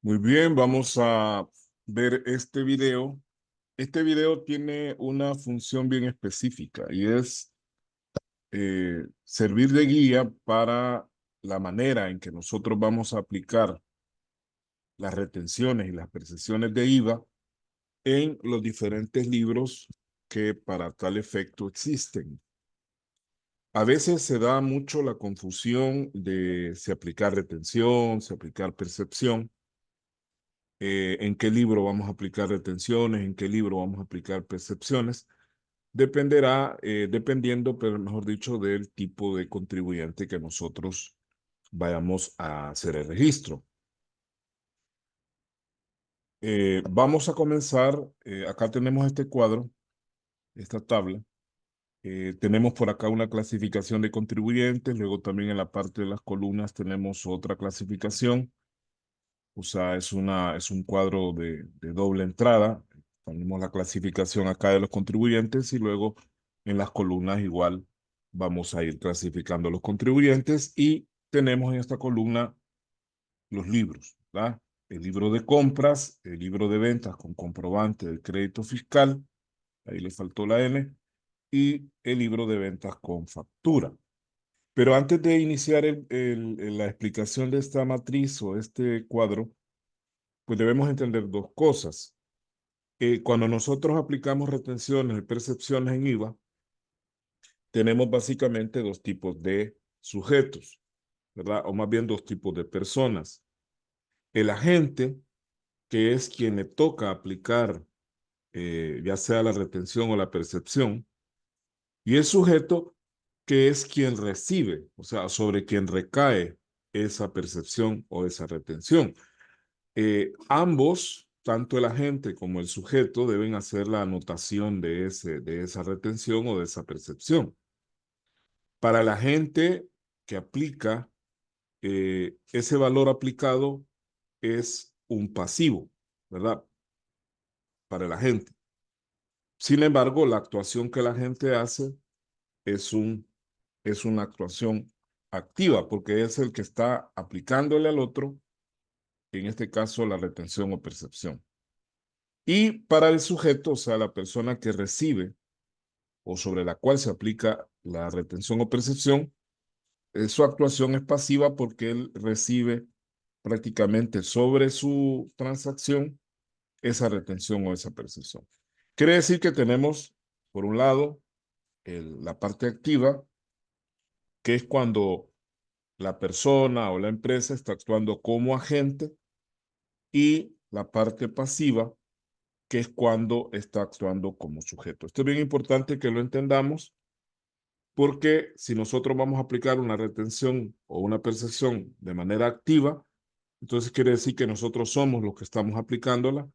Muy bien, vamos a ver este video. Este video tiene una función bien específica y es servir de guía para la manera en que nosotros vamos a aplicar las retenciones y las percepciones de IVA en los diferentes libros que para tal efecto existen. A veces se da mucho la confusión de si aplicar retención, si aplicar percepción. En qué libro vamos a aplicar retenciones, en qué libro vamos a aplicar percepciones, dependerá, dependiendo, pero mejor dicho, del tipo de contribuyente que nosotros vayamos a hacer el registro. Vamos a comenzar, acá tenemos este cuadro, esta tabla. Tenemos por acá una clasificación de contribuyentes, luego también en la parte de las columnas tenemos otra clasificación. O sea, es un cuadro de doble entrada. Tenemos la clasificación acá de los contribuyentes y luego en las columnas igual vamos a ir clasificando los contribuyentes y tenemos en esta columna los libros, ¿verdad? El libro de compras, el libro de ventas con comprobante del crédito fiscal, ahí le faltó la N, y el libro de ventas con factura. Pero antes de iniciar la explicación de esta matriz o este cuadro, pues debemos entender dos cosas. Cuando nosotros aplicamos retenciones y percepciones en IVA, tenemos básicamente dos tipos de sujetos, ¿verdad? O más bien dos tipos de personas. El agente, que es quien le toca aplicar ya sea la retención o la percepción, y el sujeto, que es quien recibe, o sea, sobre quien recae esa percepción o esa retención. Ambos, tanto el agente como el sujeto, deben hacer la anotación de esa retención o de esa percepción. Para el agente que aplica, ese valor aplicado es un pasivo, ¿verdad? Para el agente. Sin embargo, la actuación que la gente hace es, es una actuación activa, porque es el que está aplicándole al otro, en este caso, la retención o percepción. Y para el sujeto, o sea, la persona que recibe o sobre la cual se aplica la retención o percepción, su actuación es pasiva porque él recibe prácticamente sobre su transacción esa retención o esa percepción. Quiere decir que tenemos, por un lado, la parte activa, que es cuando la persona o la empresa está actuando como agente, y la parte pasiva, que es cuando está actuando como sujeto. Esto es bien importante que lo entendamos, porque si nosotros vamos a aplicar una retención o una percepción de manera activa, entonces quiere decir que nosotros somos los que estamos aplicándola,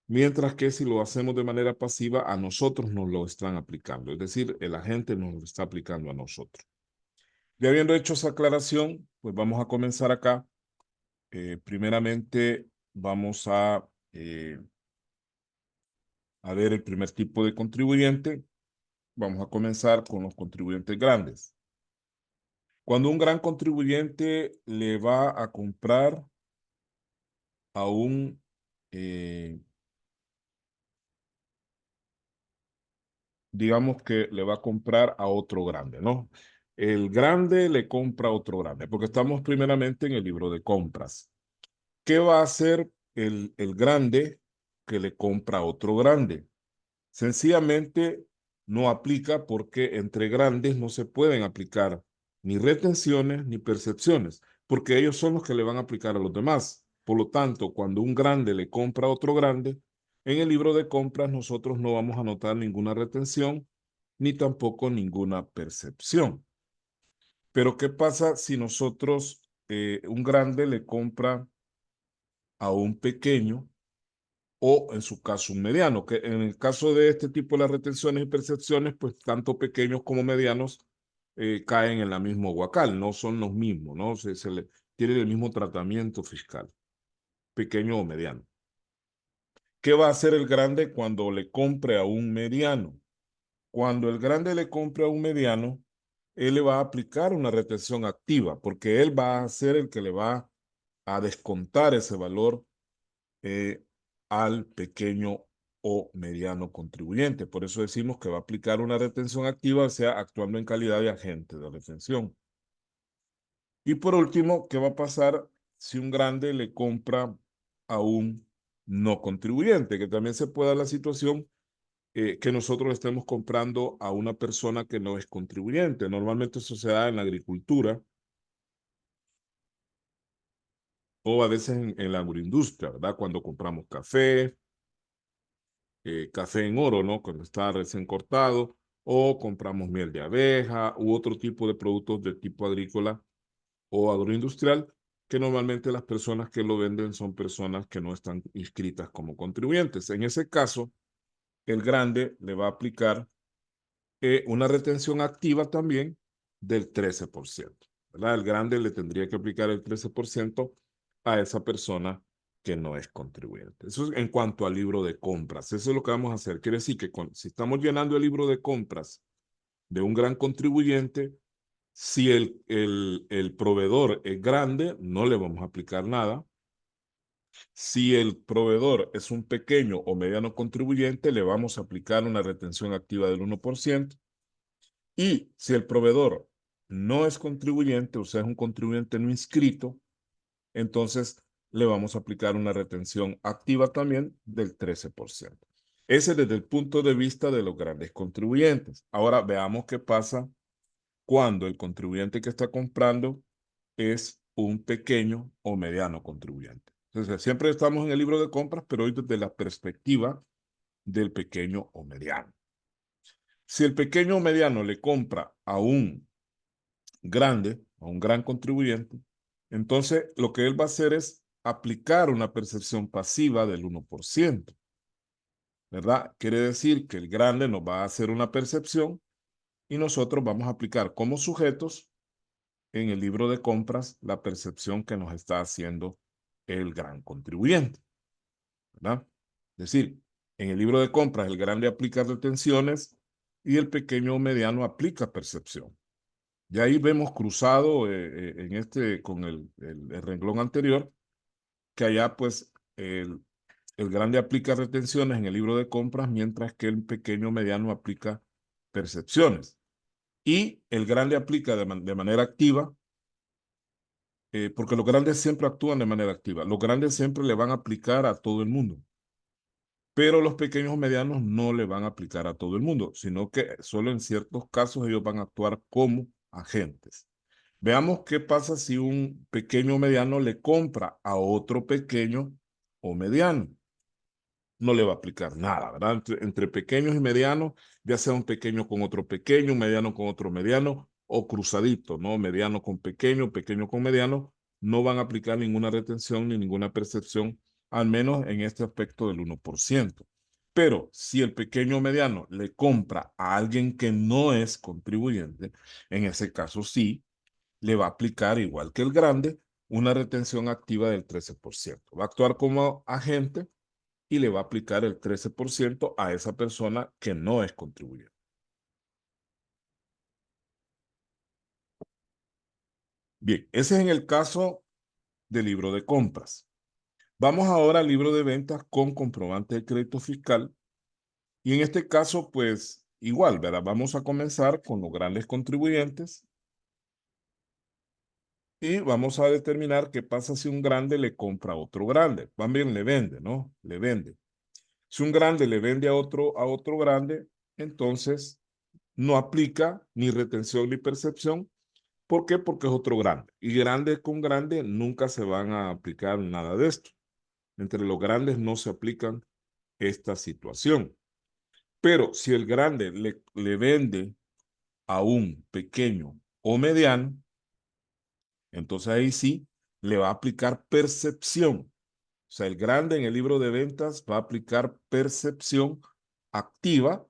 mientras que si lo hacemos de manera pasiva, a nosotros nos lo están aplicando, es decir, el agente nos lo está aplicando a nosotros. Ya habiendo hecho esa aclaración, pues vamos a comenzar acá. Primeramente vamos a ver el primer tipo de contribuyente. Vamos a comenzar con los contribuyentes grandes. Cuando un gran contribuyente le va a comprar a un, digamos que le va a comprar a otro grande, ¿no? El grande le compra a otro grande, porque estamos primeramente en el libro de compras. ¿Qué va a hacer el grande que le compra a otro grande? Sencillamente no aplica, porque entre grandes no se pueden aplicar ni retenciones ni percepciones, porque ellos son los que le van a aplicar a los demás. Por lo tanto, cuando un grande le compra a otro grande, en el libro de compras nosotros no vamos a anotar ninguna retención ni tampoco ninguna percepción. Pero ¿qué pasa si nosotros, un grande le compra a un pequeño, o en su caso un mediano? Que en el caso de este tipo de las retenciones y percepciones, pues tanto pequeños como medianos caen en la misma huacal, no son los mismos, ¿no? Tienen el mismo tratamiento fiscal, pequeño o mediano. ¿Qué va a hacer el grande cuando le compre a un mediano? Cuando el grande le compre a un mediano, él le va a aplicar una retención activa, porque él va a ser el que le va a descontar ese valor eh, al pequeño o mediano contribuyente. Por eso decimos que va a aplicar una retención activa, o sea, actuando en calidad de agente de retención. Y por último, ¿qué va a pasar si un grande le compra a un no contribuyente? Que también se puede dar la situación que nosotros estemos comprando a una persona que no es contribuyente. Normalmente eso se da en la agricultura o a veces en la agroindustria, ¿verdad? Cuando compramos café, café en oro, ¿no? Cuando está recién cortado, o compramos miel de abeja u otro tipo de productos de tipo agrícola o agroindustrial, que normalmente las personas que lo venden son personas que no están inscritas como contribuyentes. En ese caso, el grande le va a aplicar una retención activa también del 13%, ¿verdad? El grande le tendría que aplicar el 13% a esa persona que no es contribuyente. Eso es en cuanto al libro de compras. Eso es lo que vamos a hacer. Quiere decir que si estamos llenando el libro de compras de un gran contribuyente, si el proveedor es grande, no le vamos a aplicar nada. Si el proveedor es un pequeño o mediano contribuyente, le vamos a aplicar una retención activa del 1%. Y si el proveedor no es contribuyente, o sea, es un contribuyente no inscrito, entonces le vamos a aplicar una retención activa también del 13%. Ese desde el punto de vista de los grandes contribuyentes. Ahora veamos qué pasa cuando el contribuyente que está comprando es un pequeño o mediano contribuyente. Entonces, siempre estamos en el libro de compras, pero hoy desde la perspectiva del pequeño o mediano. Si el pequeño o mediano le compra a un grande, a un gran contribuyente, entonces lo que él va a hacer es aplicar una percepción pasiva del 1%, ¿verdad? Quiere decir que el grande nos va a hacer una percepción y nosotros vamos a aplicar como sujetos en el libro de compras la percepción que nos está haciendo el gran contribuyente, ¿verdad? Es decir, en el libro de compras el grande aplica retenciones y el pequeño o mediano aplica percepción. Y ahí vemos cruzado con el renglón anterior, que allá pues el grande aplica retenciones en el libro de compras, mientras que el pequeño o mediano aplica percepciones. Y el grande aplica de manera activa, porque los grandes siempre actúan de manera activa. Los grandes siempre le van a aplicar a todo el mundo, pero los pequeños o medianos no le van a aplicar a todo el mundo, sino que solo en ciertos casos ellos van a actuar como agentes. Veamos qué pasa si un pequeño o mediano le compra a otro pequeño o mediano. No le va a aplicar nada, ¿verdad? Entre pequeños y medianos, ya sea un pequeño con otro pequeño, un mediano con otro mediano, o cruzadito, ¿no? Mediano con pequeño, pequeño con mediano, no van a aplicar ninguna retención ni ninguna percepción, al menos en este aspecto del 1%. Pero si el pequeño o mediano le compra a alguien que no es contribuyente, en ese caso sí, le va a aplicar, igual que el grande, una retención activa del 13%. Va a actuar como agente y le va a aplicar el 13% a esa persona que no es contribuyente. Bien, ese es en el caso del libro de compras. Vamos ahora al libro de ventas con comprobante de crédito fiscal. Y en este caso, pues igual, ¿verdad? Vamos a comenzar con los grandes contribuyentes y vamos a determinar qué pasa si un grande le compra a otro grande. También le vende, ¿no? Le vende. Si un grande le vende a otro grande, entonces no aplica ni retención ni percepción. ¿Por qué? Porque es otro grande. Y grande con grande nunca se van a aplicar nada de esto. Entre los grandes no se aplican esta situación. Pero si el grande le vende a un pequeño o mediano, entonces ahí sí le va a aplicar percepción. O sea, el grande en el libro de ventas va a aplicar percepción activa,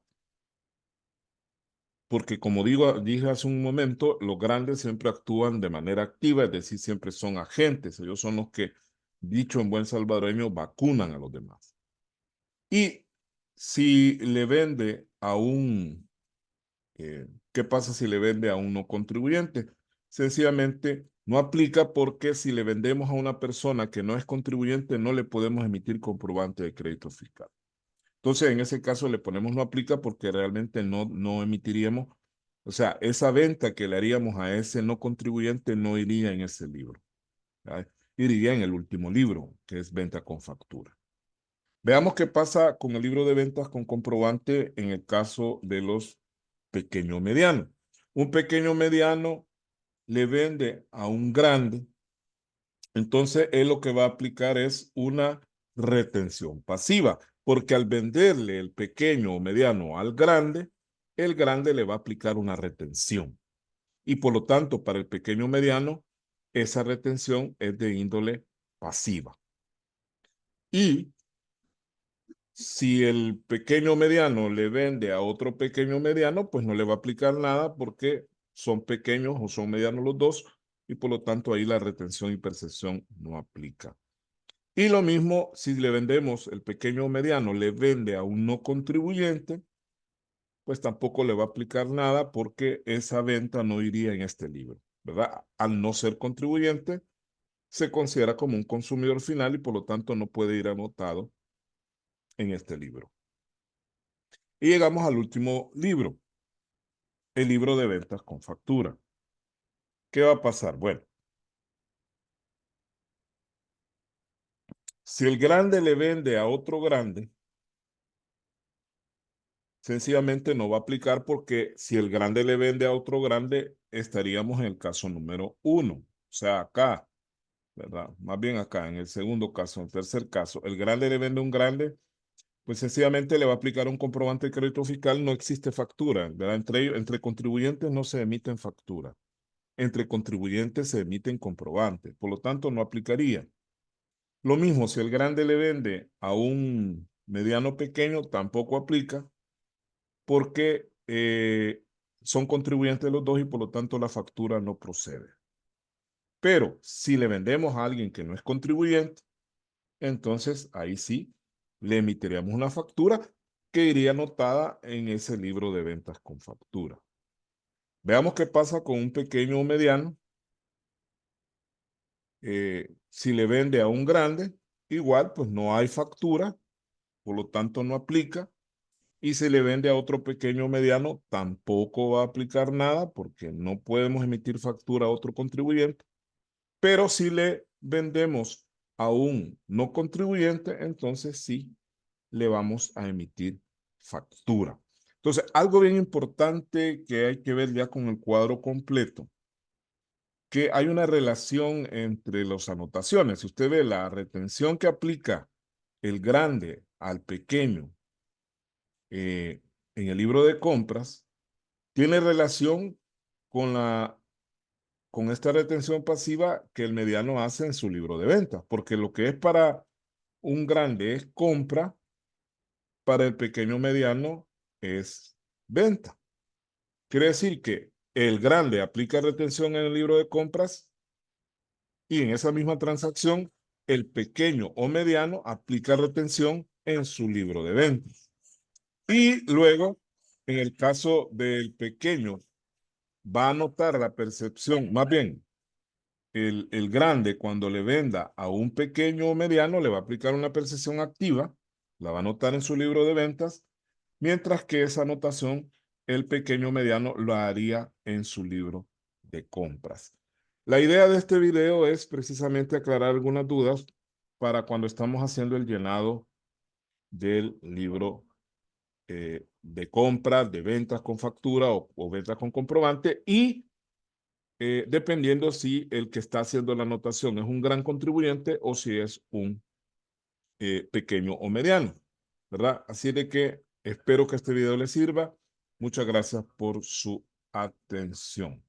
porque como dije hace un momento, los grandes siempre actúan de manera activa, es decir, siempre son agentes. Ellos son los que, dicho en buen salvadoreño, vacunan a los demás. Y si le vende a ¿qué pasa si le vende a un no contribuyente? Sencillamente No aplica porque si le vendemos a una persona que no es contribuyente, no le podemos emitir comprobante de crédito fiscal. Entonces, en ese caso le ponemos no aplica porque realmente no emitiríamos, o sea, esa venta que le haríamos a ese no contribuyente no iría en ese libro. ¿Verdad? Iría en el último libro, que es venta con factura. Veamos qué pasa con el libro de ventas con comprobante en el caso de los pequeños medianos. Un pequeño mediano le vende a un grande, entonces él lo que va a aplicar es una retención pasiva, porque al venderle el pequeño o mediano al grande, el grande le va a aplicar una retención. Y por lo tanto, para el pequeño o mediano, esa retención es de índole pasiva. Y si el pequeño o mediano le vende a otro pequeño o mediano, pues no le va a aplicar nada porque son pequeños o son medianos los dos y por lo tanto ahí la retención y percepción no aplica. Y lo mismo si le vendemos, el pequeño o mediano le vende a un no contribuyente, pues tampoco le va a aplicar nada porque esa venta no iría en este libro, ¿verdad? Al no ser contribuyente, se considera como un consumidor final y por lo tanto no puede ir anotado en este libro. Y llegamos al último libro, el libro de ventas con factura. ¿Qué va a pasar? Bueno, si el grande le vende a otro grande, sencillamente no va a aplicar porque si el grande le vende a otro grande, estaríamos en el caso número 1. O sea, acá, ¿verdad? Más bien acá, en el segundo caso, en el tercer caso, el grande le vende a un grande, pues sencillamente le va a aplicar un comprobante de crédito fiscal, no existe factura, ¿verdad? Entre contribuyentes no se emiten factura. Entre contribuyentes se emiten comprobantes, por lo tanto no aplicaría. Lo mismo, si el grande le vende a un mediano pequeño, tampoco aplica porque son contribuyentes los dos y por lo tanto la factura no procede. Pero si le vendemos a alguien que no es contribuyente, entonces ahí sí le emitiríamos una factura que iría anotada en ese libro de ventas con factura. Veamos qué pasa con un pequeño o mediano. Si le vende a un grande, igual pues no hay factura, por lo tanto no aplica. Y si le vende a otro pequeño o mediano, tampoco va a aplicar nada porque no podemos emitir factura a otro contribuyente. Pero si le vendemos a un no contribuyente, entonces sí le vamos a emitir factura. Entonces, algo bien importante que hay que ver ya con el cuadro completo, que hay una relación entre las anotaciones. Si usted ve la retención que aplica el grande al pequeño en el libro de compras, tiene relación con esta retención pasiva que el mediano hace en su libro de ventas, porque lo que es para un grande es compra, para el pequeño mediano es venta. Quiere decir que el grande aplica retención en el libro de compras y en esa misma transacción el pequeño o mediano aplica retención en su libro de ventas. Y luego, en el caso del pequeño, va a notar la percepción, más bien, el grande cuando le venda a un pequeño o mediano le va a aplicar una percepción activa, la va a anotar en su libro de ventas, mientras que esa anotación el pequeño o mediano lo haría en su libro de compras. La idea de este video es precisamente aclarar algunas dudas para cuando estamos haciendo el llenado del libro de compras, de ventas con factura o ventas con comprobante y dependiendo si el que está haciendo la anotación es un gran contribuyente o si es un pequeño o mediano, ¿verdad? Así de que espero que este video les sirva. Muchas gracias por su atención.